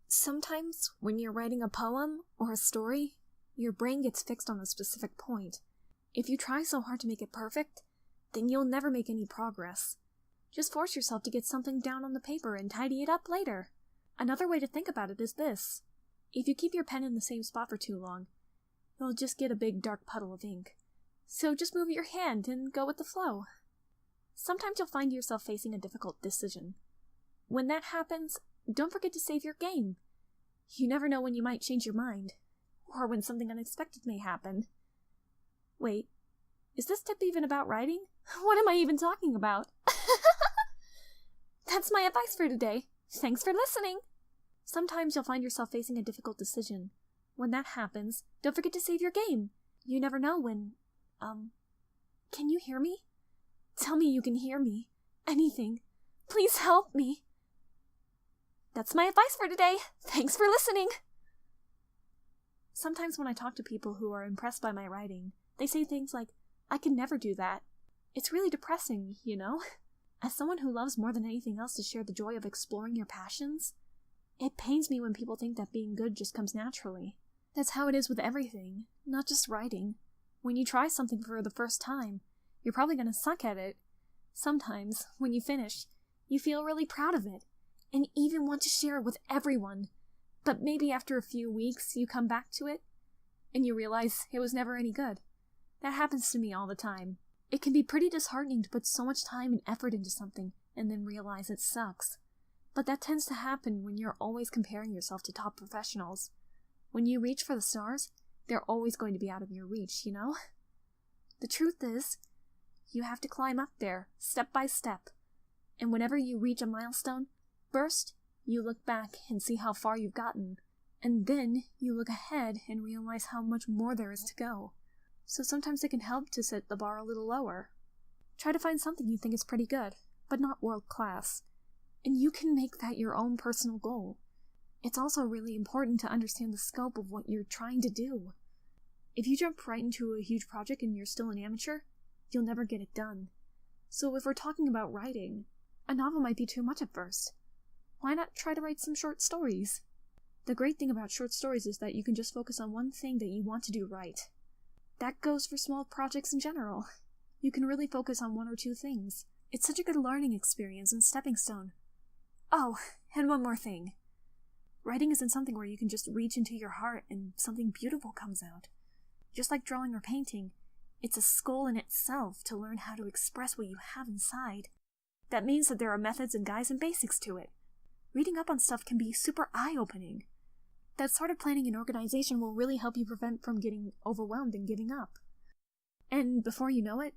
Sometimes, when you're writing a poem or a story, your brain gets fixed on a specific point. If you try so hard to make it perfect, then you'll never make any progress. Just force yourself to get something down on the paper and tidy it up later. Another way to think about it is this. If you keep your pen in the same spot for too long, you'll just get a big dark puddle of ink. So just move your hand and go with the flow. Sometimes you'll find yourself facing a difficult decision. When that happens, don't forget to save your game. You never know when you might change your mind, or when something unexpected may happen. Wait, is this tip even about writing? What am I even talking about? That's my advice for today. Thanks for listening! Sometimes you'll find yourself facing a difficult decision. When that happens, don't forget to save your game. You never know when... Can you hear me? Tell me you can hear me. Anything. Please help me. That's my advice for today. Thanks for listening! Sometimes when I talk to people who are impressed by my writing, they say things like, I can never do that. It's really depressing, you know? As someone who loves more than anything else to share the joy of exploring your passions, it pains me when people think that being good just comes naturally. That's how it is with everything, not just writing. When you try something for the first time, you're probably going to suck at it. Sometimes, when you finish, you feel really proud of it, and even want to share it with everyone. But maybe after a few weeks, you come back to it, and you realize it was never any good. That happens to me all the time. It can be pretty disheartening to put so much time and effort into something, and then realize it sucks. But that tends to happen when you're always comparing yourself to top professionals. When you reach for the stars, they're always going to be out of your reach, you know? The truth is, you have to climb up there, step by step. And whenever you reach a milestone, first, you look back and see how far you've gotten. And then, you look ahead and realize how much more there is to go. So sometimes it can help to set the bar a little lower. Try to find something you think is pretty good, but not world-class. And you can make that your own personal goal. It's also really important to understand the scope of what you're trying to do. If you jump right into a huge project and you're still an amateur, you'll never get it done. So if we're talking about writing, a novel might be too much at first. Why not try to write some short stories? The great thing about short stories is that you can just focus on one thing that you want to do right. That goes for small projects in general. You can really focus on one or two things. It's such a good learning experience and stepping stone. Oh, and one more thing. Writing isn't something where you can just reach into your heart and something beautiful comes out. Just like drawing or painting, it's a skill in itself to learn how to express what you have inside. That means that there are methods and guides and basics to it. Reading up on stuff can be super eye-opening. That sort of planning and organization will really help you prevent from getting overwhelmed and giving up. And before you know it,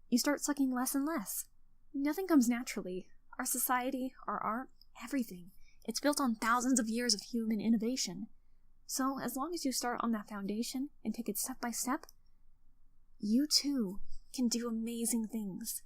you start sucking less and less. Nothing comes naturally. Our society, our art, everything. It's built on thousands of years of human innovation. So, as long as you start on that foundation and take it step by step, you too can do amazing things.